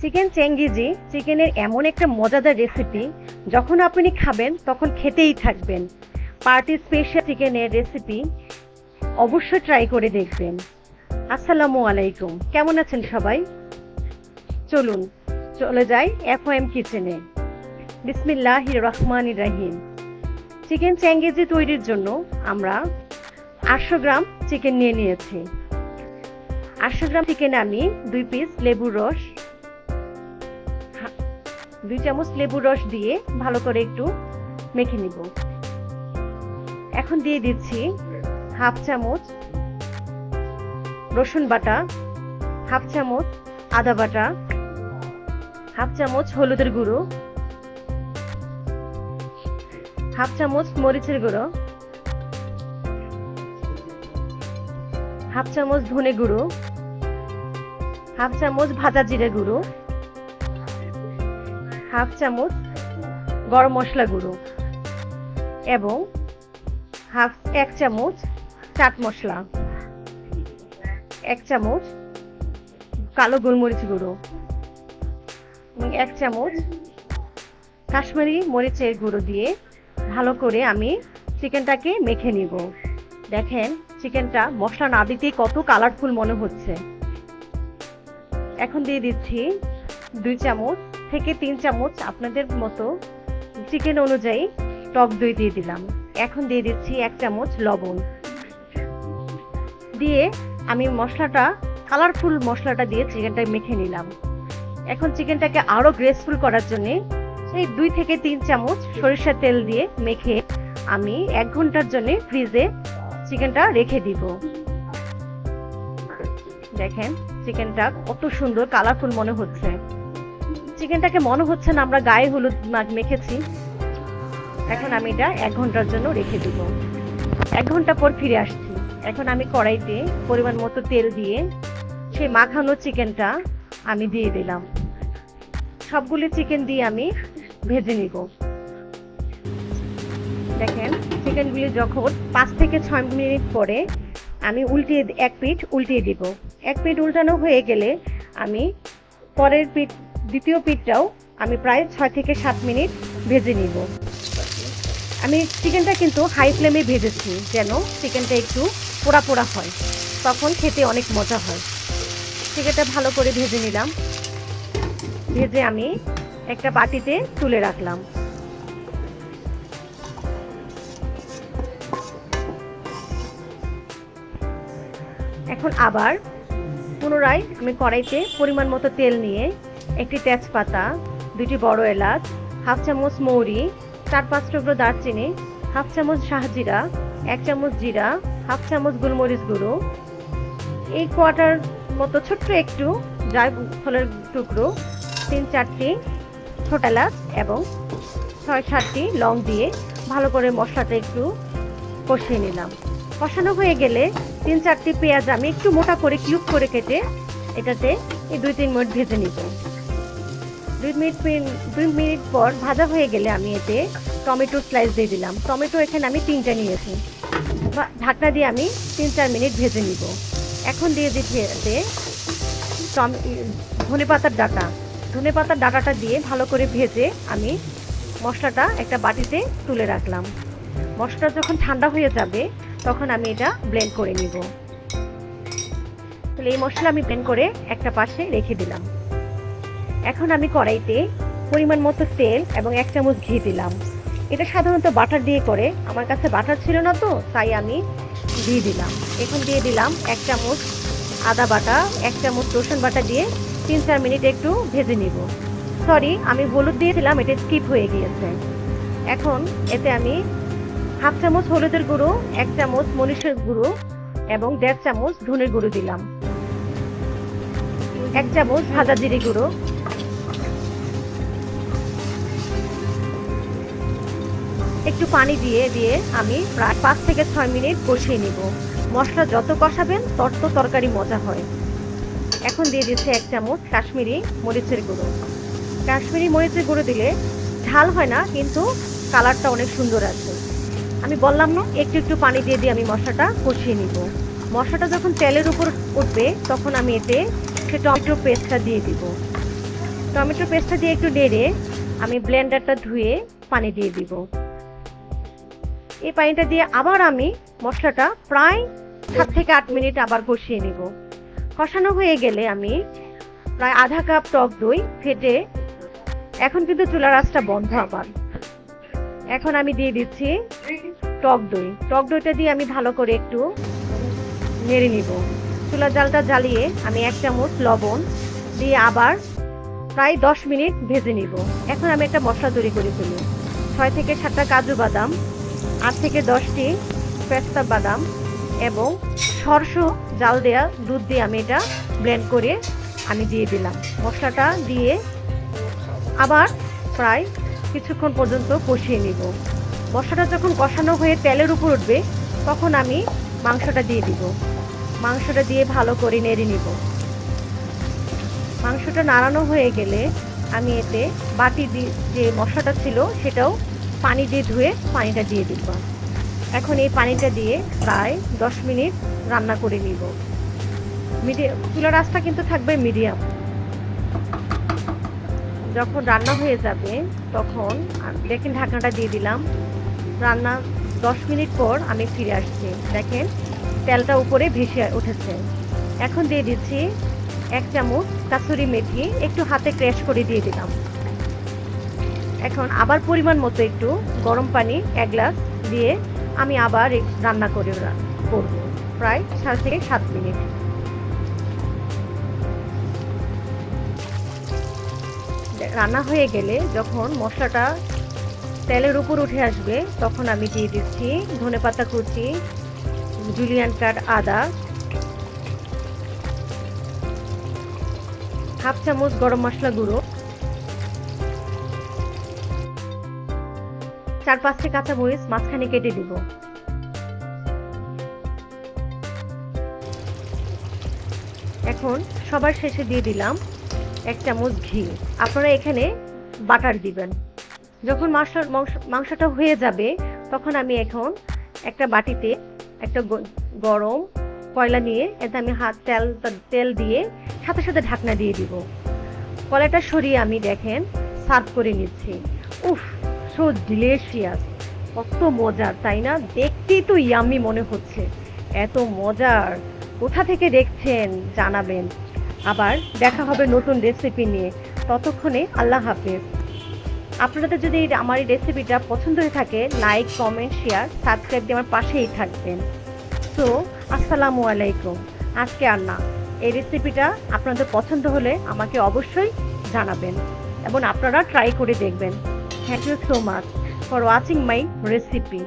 Chicken changezi চিকেনের এমন একটা মজাদার রেসিপি, যখন আপনি খাবেন তখন খেতেই থাকবেন। পার্টি স্পেশাল চিকেনের রেসিপি অবশ্যই ট্রাই করে দেখবেন। আসসালামু আলাইকুম, কেমন আছেন সবাই? চলুন চলে যাই এফওএম কিচেনে। বিসমিল্লাহির রহমানির রহিম। চিকেন চেঙ্গিজি তৈরির জন্য আমরা 800 গ্রাম চিকেন নিয়ে নিয়েছি। 800 গ্রাম চিকেনে আমি 2 পিস লেবুর রস, 2 চামচ লেবুর রস দিয়ে ভালো করে একটু মেখে নিব। এখন দিয়ে দিচ্ছি হাফ চামচ রসুন বাটা, হাফ চামচ আদা বাটা, হাফ চামচ হলুদের গুঁড়ো, হাফ চামচ মরিচের গুঁড়ো, হাফ চামচ ধনে গুঁড়ো, হাফ চামচ ভাজা জিরে গুঁড়ো, হাফ চামচ গরম মশলা গুঁড়ো এবং 1 চামচ চাট মশলা, 1 চামচ কালো গোলমরিচ গুঁড়ো এবং 1 চামচ কাশ্মীরি মরিচের গুঁড়ো দিয়ে ভালো করে আমি চিকেনটাকে মেখে নিব। দেখেন চিকেনটা মশলা না দিতেই কত কালারফুল মনে হচ্ছে। এখন দিয়ে দিচ্ছি 2 চামচ থেকে 3 চামচ আপনাদের মতো চিকেন অনুযায়ী টক দই দিয়ে দিলাম। এখন দিয়ে দিচ্ছি 1 চামচ লবণ দিয়ে আমি কালারফুল মশলাটা দিয়ে চিকেনটা মেখে নিলাম। এখন চিকেনটাকে আরো গ্রেসফুল করার জন্য এই 2 থেকে 3 চামচ সরিষার তেল দিয়ে মেখে আমি 1 ঘন্টার জন্য ফ্রিজে চিকেনটা রেখে দিব। দেখেন চিকেনটা কত সুন্দর কালারফুল মনে হচ্ছে। চিকেনটাকে মনে হচ্ছে না আমরা গায়ে হলুদ মেখেছি। এখন আমি এটা 1 ঘন্টার জন্য রেখে দিব। 1 ঘন্টা পর ফিরে আসছি। এখন আমি কড়াইতে পরিমাণ মতো তেল দিয়ে সেই মাখানো চিকেনটা আমি দিয়ে দিলাম। সবগুলি চিকেন দিয়ে আমি ভেজে নিব। দেখেন চিকেনগুলি যখন 5 থেকে 6 মিনিট পরে আমি এক পিঠ উল্টিয়ে দিব। 1 পিঠ উল্টানো হয়ে গেলে আমি পরের পিঠ, দ্বিতীয় পিঠটাও আমি প্রায় 6 থেকে 7 মিনিট ভেজে নিব। আমি চিকেনটা কিন্তু হাই ফ্লেমে ভেজেছি, যেন চিকেনটা একটু পোড়া পোড়া হয়, তখন খেতে অনেক মজা হয়। চিকেনটা ভালো করে ভেজে নিলাম। ভেজে আমি একটা বাটিতে তুলে রাখলাম। এখন আবার পুনরায় আমি কড়াইতে পরিমাণ মতো তেল নিয়ে একটি তেজপাতা, 2টি বড় এলাচ, হাফ চামচ মৌরি, 4-5 টুকরো দারচিনি, হাফ চামচ শাহজিরা, 1 চামচ জিরা, হাফ চামচ গোলমরিচ গুঁড়ো, এই কোয়াটার মতো ছোট্ট একটু জায়ফলের টুকরো, 3-4টি ছোট এলাচ এবং 6-7টি লং দিয়ে ভালো করে মশলাটা একটু কষিয়ে নিলাম। কষানো হয়ে গেলে 3-4টি পেঁয়াজ আমি একটু মোটা করে কিউব করে কেটে এটাতে এই 2-3 মিনিট ভেজে নিব। 2 মিনিট পর ভাজা হয়ে গেলে আমি এতে টমেটো স্লাইস দিয়ে দিলাম। টমেটো এখানে আমি 3টা নিয়েছি। ঢাকনা দিয়ে আমি 3-4 মিনিট ভেজে নিব। এখন দিয়ে দিচ্ছি এতে ধনেপাতার ডাঁটাটা দিয়ে ভালো করে ভেজে আমি মশলাটা একটা বাটিতে তুলে রাখলাম। মশলাটা যখন ঠান্ডা হয়ে যাবে তখন আমি এটা ব্লেন্ড করে নিব। তাহলে এই মশলা আমি ব্লেন্ড করে একটা পাশে রেখে দিলাম। এখন আমি কড়াইতে পরিমাণ মতো তেল এবং 1 চামচ ঘি দিলাম। এটা সাধারণত বাটার দিয়ে করে, আমার কাছে বাটার ছিল না তো তাই আমি ঘি দিলাম। এখন দিয়ে দিলাম 1 চামচ আদা বাটা, 1 চামচ রসুন বাটা দিয়ে 3-4 মিনিট একটু ভেজে নিব। সরি, আমি হলুদ দিয়েছিলাম, এটা স্কিপ হয়ে গিয়েছে। এখন এতে আমি হাফ চামচ হলুদের গুঁড়ো, 1 চামচ মরিচের গুঁড়ো এবং 1.5 চামচ ধনের গুঁড়ো দিলাম, 1 চামচ ভাজা জিরে গুঁড়ো, একটু পানি দিয়ে আমি প্রায় 5 থেকে 6 মিনিট কষিয়ে নিব। মশলা যত কষাবেন তত তরকারি মজা হয়। এখন দিয়ে দিচ্ছি 1 চামচ কাশ্মীরি মরিচের গুঁড়ো। কাশ্মীরি মরিচের গুঁড়ো দিলে ঝাল হয় না, কিন্তু কালারটা অনেক সুন্দর আছে। আমি বললাম না, একটু পানি দিয়ে আমি মশলাটা কষিয়ে নিব। মশলাটা যখন তেলের উপর উঠবে তখন আমি এতে টমেটো পেস্টটা দিয়ে দিব। টমেটো পেস্টটা দিয়ে একটু নেড়ে আমি ব্লেন্ডারটা ধুয়ে পানি দিয়ে দিব। এই পানিটা দিয়ে আবার আমি মশলাটা প্রায় 7 থেকে 8 মিনিট আবার কষিয়ে নিব। কষানো হয়ে গেলে আমি প্রায় আধা কাপ টক দই ফেটে, এখন কিন্তু চুলার আঁচটা বন্ধ আমার। এখন আমি দিয়ে দিচ্ছি টক দই। টক দইটা দিয়ে আমি ভালো করে একটু নেড়ে নিব। চুলার জালটা জ্বালিয়ে আমি 1 চামচ লবণ দিয়ে আবার প্রায় 10 মিনিট ভেজে নিব। এখন আমি একটা মশলা তৈরি করে ফেলি। 6 থেকে 7টা কাজু বাদাম, 8 থেকে 10টি পেস্তা বাদাম এবং সরষ জাল দেয়া দুধ দিয়ে আমি এটা ব্লেন্ড করে আমি দিয়ে দিলাম। মশলাটা দিয়ে আবার প্রায় কিছুক্ষণ পর্যন্ত কষিয়ে নিব। মশলাটা যখন কষানো হয়ে তেলের উপর উঠবে তখন আমি মাংসটা দিয়ে দিব। মাংসটা দিয়ে ভালো করে নেড়ে নিব। মাংসটা নাড়ানো হয়ে গেলে আমি এতে বাটি যে মশলাটা ছিল সেটাও পানি দিয়ে ধুয়ে পানিটা দিয়ে দিব। এখন এই পানিটা দিয়ে প্রায় 10 মিনিট রান্না করে নিব। চুলার আঁচটা কিন্তু থাকবে মিডিয়াম। যখন রান্না হয়ে যাবে তখন দেখেন ঢাকনাটা দিয়ে দিলাম। রান্না 10 মিনিট পর আমি ফিরে আসছি। দেখেন তেলটা উপরে ভেসে উঠেছে। এখন দিয়ে দিচ্ছি 1 চামচ কাসুরি মেথি, একটু হাতে ক্র্যাশ করে দিয়ে দিলাম। এখন আবার পরিমাণ মতো একটু গরম পানি 1 গ্লাস দিয়ে আমি আবার রান্না করব প্রায় 6 থেকে 7 মিনিট। রান্না হয়ে গেলে যখন মশলাটা তেলের উপর উঠে আসবে তখন আমি দিয়ে দিচ্ছি ধনেপাতা কুচি, জুলিয়ান কাট আদা, 1/2 চামচ গরম মশলা গুঁড়ো, 4-5টি কাঁচা মরিচ মাঝখানে কেটে দিব। এখন সবার শেষে দিয়ে দিলাম 1 চামচ ঘি। আপনারা এখানে বাটার দিবেন। যখন মাংসটা হয়ে যাবে তখন আমি এখন একটা বাটিতে একটা গরম কয়লা নিয়ে এতে আমি তেল দিয়ে সাথে সাথে ঢাকনা দিয়ে দিব। কয়লাটা সরিয়ে আমি দেখেন সার্ভ করে নিচ্ছি। উফ, সো ডিলিশিয়াস! কত মজার তাই না? দেখতেই তো ইয়াম্মি মনে হচ্ছে। এত মজার! কোথা থেকে দেখছেন জানাবেন। আবার দেখা হবে নতুন রেসিপি নিয়ে। ততক্ষণে আল্লাহ হাফেজ। আপনাদের যদি আমার এই রেসিপিটা পছন্দ হয়ে থাকে লাইক, কমেন্ট, শেয়ার, সাবস্ক্রাইব দিয়ে আমার পাশেই থাকবেন। সো আসসালামু আলাইকুম। আজকে আর না, এই রেসিপিটা আপনাদের পছন্দ হলে আমাকে অবশ্যই জানাবেন এবং আপনারা ট্রাই করে দেখবেন। Thank you so much for watching my recipe.